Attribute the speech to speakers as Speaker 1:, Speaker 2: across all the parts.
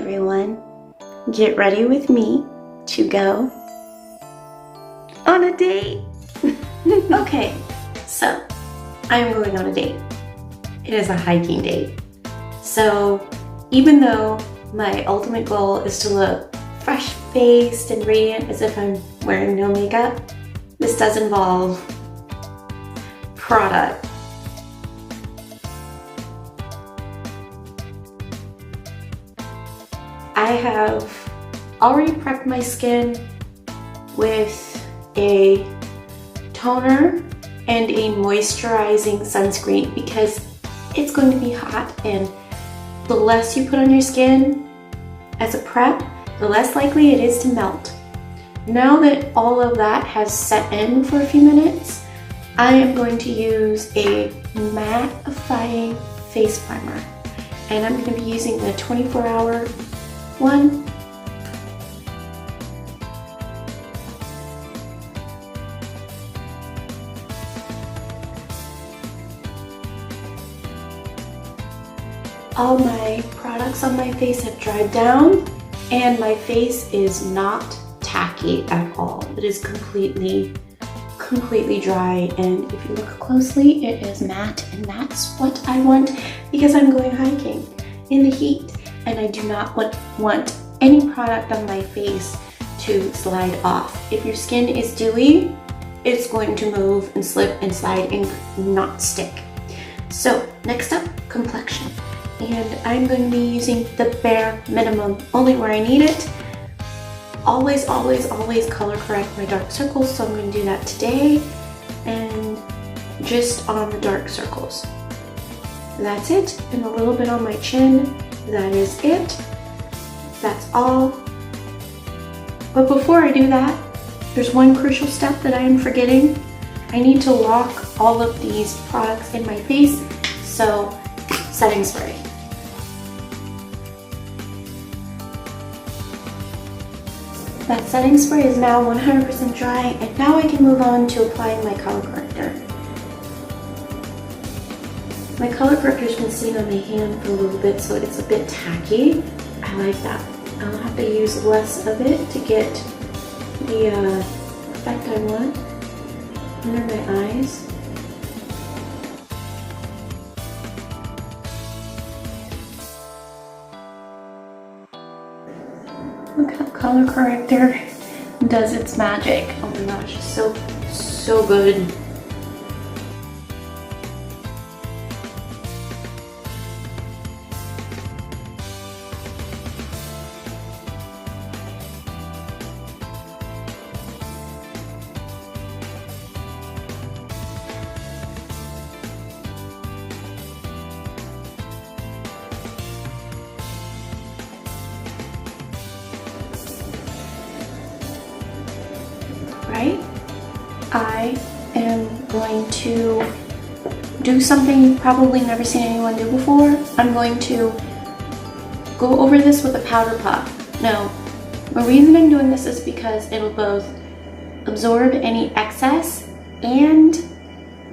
Speaker 1: everyone. Get ready with me to go on a date. Okay, so I am going on a date. It is a hiking date. So even though my ultimate goal is to look fresh-faced and radiant as if I'm wearing no makeup, this does involve product. I have already prepped my skin with a toner and a moisturizing sunscreen because it's going to be hot, and the less you put on your skin as a prep, the less likely it is to melt. Now that all of that has set in for a few minutes, I am going to use a mattifying face primer, and I'm going to be using the 24-hour one. All my products on my face have dried down, and my face is not tacky at all. It is completely dry, and if you look closely, it is matte, and that's what I want because I'm going hiking in the heat, and I do not want any product on my face to slide off. If your skin is dewy, it's going to move and slip and slide and not stick. So next up, complexion. And I'm going to be using the bare minimum, only where I need it. Always color correct my dark circles, so I'm going to do that today, and just on the dark circles. That's it, and a little bit on my chin. That is it. That's all. But before I do that, there's one crucial step that I am forgetting. I need to lock all of these products in my face, so setting spray. That setting spray is now 100% dry, and now I can move on to applying my color corrector. My color corrector's been sitting on my hand for a little bit, so it's a bit tacky. I like that. I'll have to use less of it to get the effect I want under my eyes. Look how color corrector does its magic. Oh my gosh, so good. Right? I am going to do something you've probably never seen anyone do before. I'm going to go over this with a powder puff. Now, the reason I'm doing this is because it'll both absorb any excess and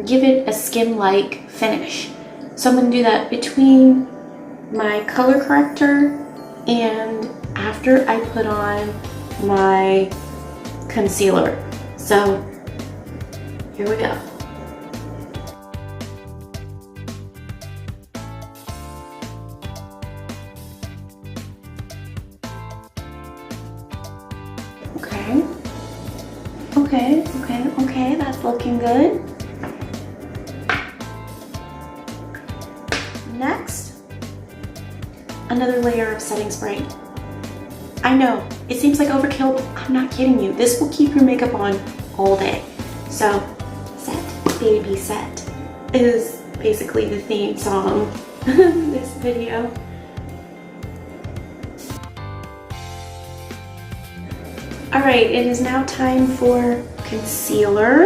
Speaker 1: give it a skin-like finish. So I'm going to do that between my color corrector and after I put on my concealer. So here we go. Okay, that's looking good. Next, another layer of setting spray. I know, it seems like overkill, but I'm not kidding you. This will keep your makeup on all day. So, set, baby, set is basically the theme song of this video. Alright, it is now time for concealer,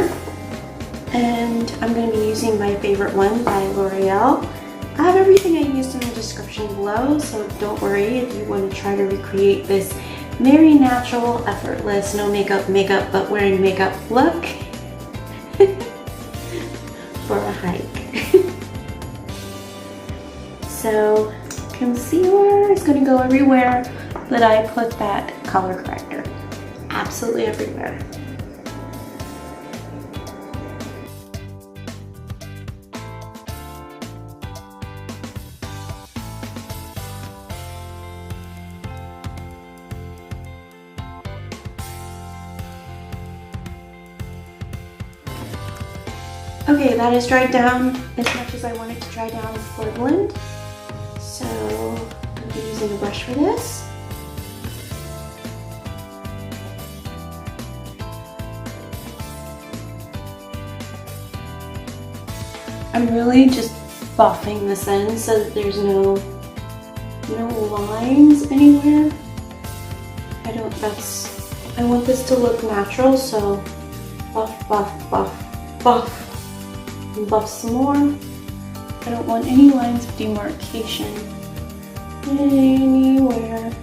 Speaker 1: and I'm going to be using my favorite one by L'Oreal. I have everything I used in the description below, so don't worry if you want to try to recreate this very natural, effortless, no makeup, but wearing makeup look for a hike. So concealer is going to go everywhere that I put that color corrector. Absolutely everywhere. Okay, that is dried down as much as I want it to dry down for the blend. So I'm be using a brush for this. I'm really just buffing this in so that there's no lines anywhere. I want this to look natural, so buff, buff, buff, buff. Buff some more. I don't want any lines of demarcation anywhere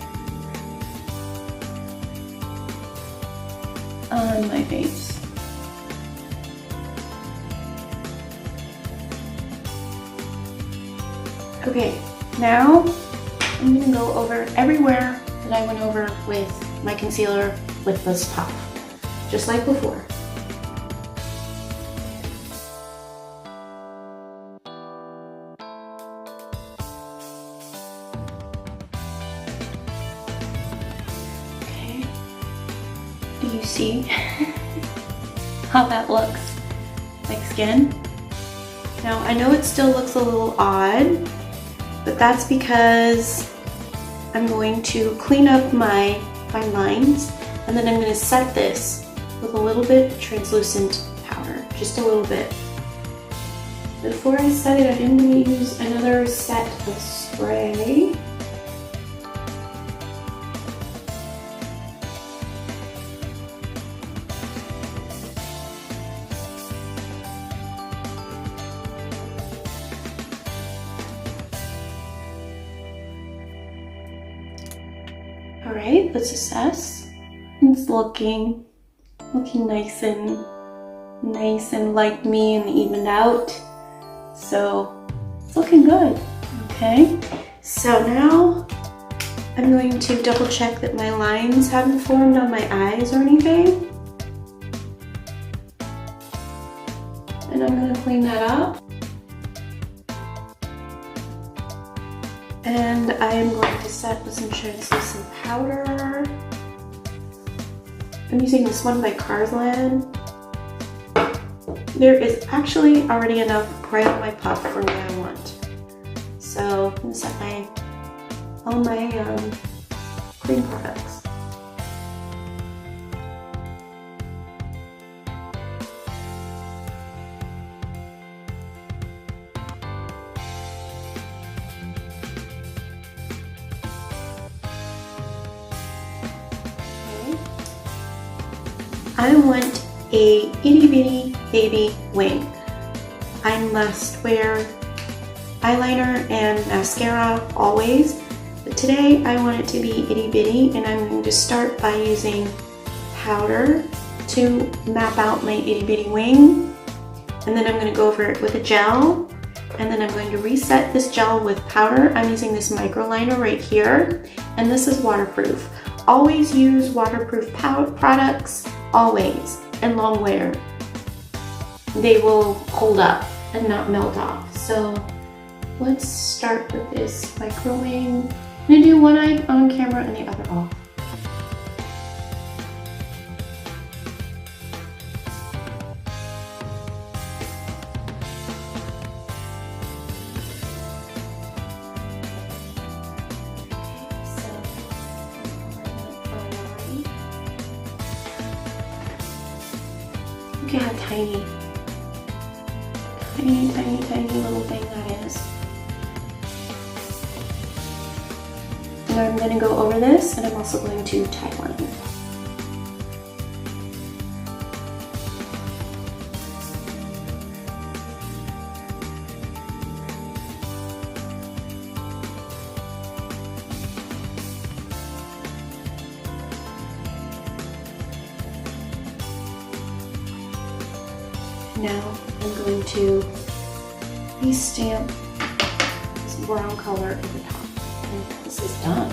Speaker 1: on my face. Okay, now I'm going to go over everywhere that I went over with my concealer with this puff, just like before. Do you see how that looks like skin? Now I know it still looks a little odd, but that's because I'm going to clean up my fine lines and then I'm going to set this with a little bit of translucent powder, just a little bit. Before I set it, I am going to use another set of spray. Alright, let's assess. It's looking nice and like me and evened out. So it's looking good. Okay, so now I'm going to double check that my lines haven't formed on my eyes or anything. And I'm going to clean that up. And I am going to set with some translucent powder. I'm using this one by Carsland. There is actually already enough right on my puff for what I want. So I'm going to set all my cream products. I want a itty bitty baby wing. I must wear eyeliner and mascara always, but today I want it to be itty bitty, and I'm going to start by using powder to map out my itty bitty wing, and then I'm going to go over it with a gel, and then I'm going to reset this gel with powder. I'm using this micro liner right here, and this is waterproof. Always use waterproof products, always, and long wear. They will hold up and not melt off. So let's start with this micro wing. I'm gonna do one eye on camera and the other off. Look at how tiny little thing that is. And I'm going to go over this, and I'm also going to tightline. Now I'm going to re-stamp this brown color at the top. And this is done.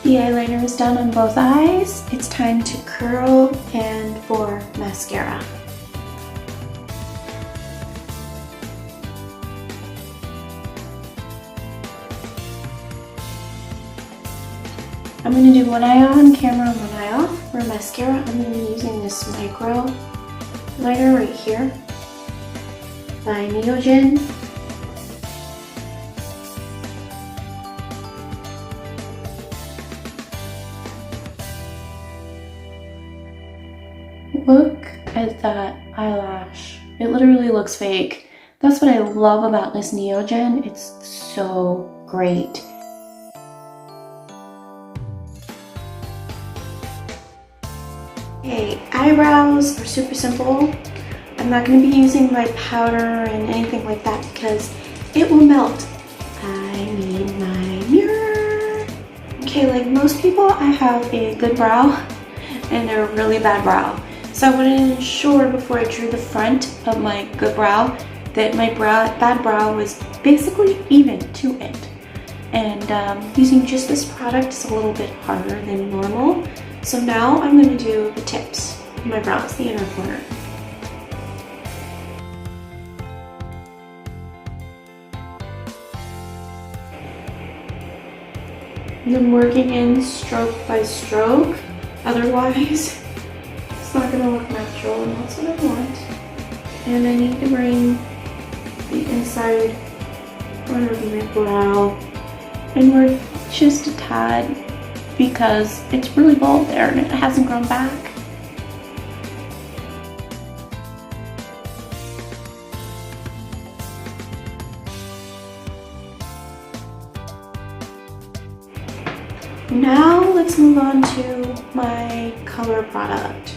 Speaker 1: The eyeliner is done on both eyes. It's time to curl and for mascara. I'm going to do one eye on camera, one eye off. For mascara, I'm going to be using this micro liner right here by Neogen. Look at that eyelash. It literally looks fake. That's what I love about this Neogen. It's so great. Okay, eyebrows are super simple. I'm not going to be using my powder and anything like that because it will melt. I need my mirror. Okay, like most people, I have a good brow and a really bad brow. So I wanted to ensure before I drew the front of my good brow that my bad brow was basically even to it. And using just this product is a little bit harder than normal. So now I'm going to do the tips of my brows, the inner corner. And I'm working in stroke by stroke, otherwise it's not going to look natural, and that's what I want. And I need to bring the inside corner of my brow inward just a tad because it's really bald there and it hasn't grown back. Now let's move on to my color product.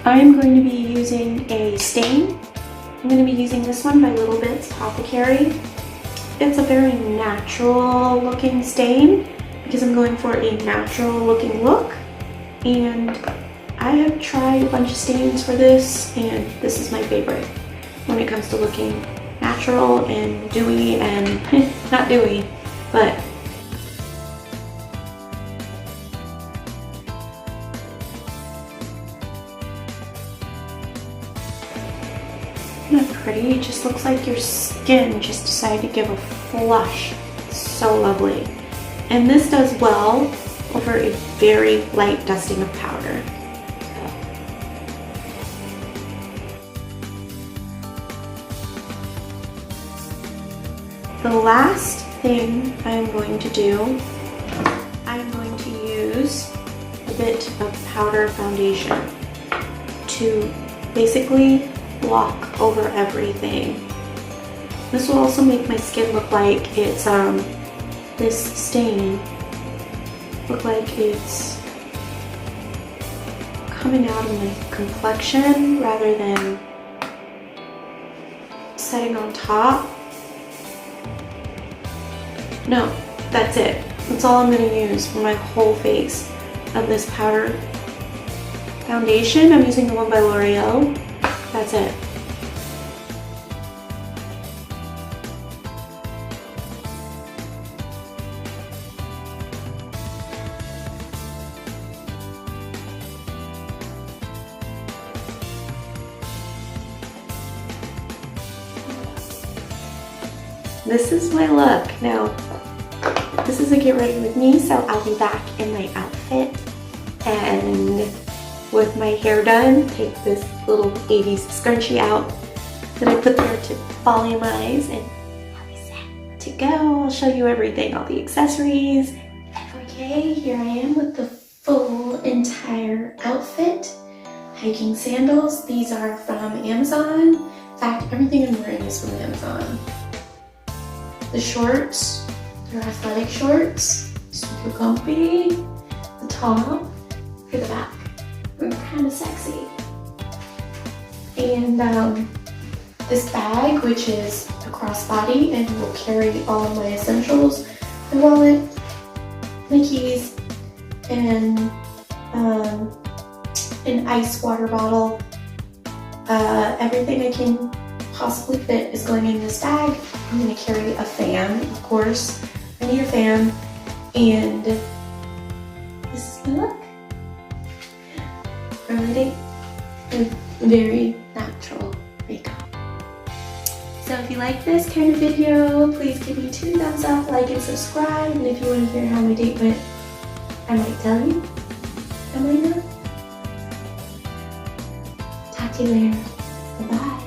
Speaker 1: I'm going to be using a stain. I'm going to be using this one by Little Bits Apothecary. It's a very natural looking stain because I'm going for a natural looking look. And I have tried a bunch of stains for this, and this is my favorite when it comes to looking natural and dewy and not dewy, but isn't that pretty? It just looks like your skin just decided to give a flush. It's so lovely. And this does well over a very light dusting of powder. The last thing I'm going to do, I'm going to use a bit of powder foundation to basically block over everything. This will also make my skin look like it's this stain look like it's coming out of my complexion rather than setting on top. No, that's it. That's all I'm going to use for my whole face of this powder foundation. I'm using the one by L'Oreal. That's it. This is my look. Now, this is a get ready with me, so I'll be back in my outfit and with my hair done, take this little 80s scrunchie out that I put there to volumize, and I'll be set to go. I'll show you everything, all the accessories. Okay, here I am with the full entire outfit. Hiking sandals, these are from Amazon. In fact, everything I'm wearing is from Amazon. The shorts, they're athletic shorts, super comfy. The top for the back, they're kind of sexy. And this bag, which is a crossbody and will carry all of my essentials, my wallet, my keys, and an ice water bottle. Everything I can possibly fit is going in this bag. I'm going to carry a fan, of course, I need a fan, and this is my look. Already with very natural makeup. So if you like this kind of video, please give me 2 thumbs up, like and subscribe. And if you want to hear how my date went, I might tell you. I might not. Talk to you later. Bye-bye.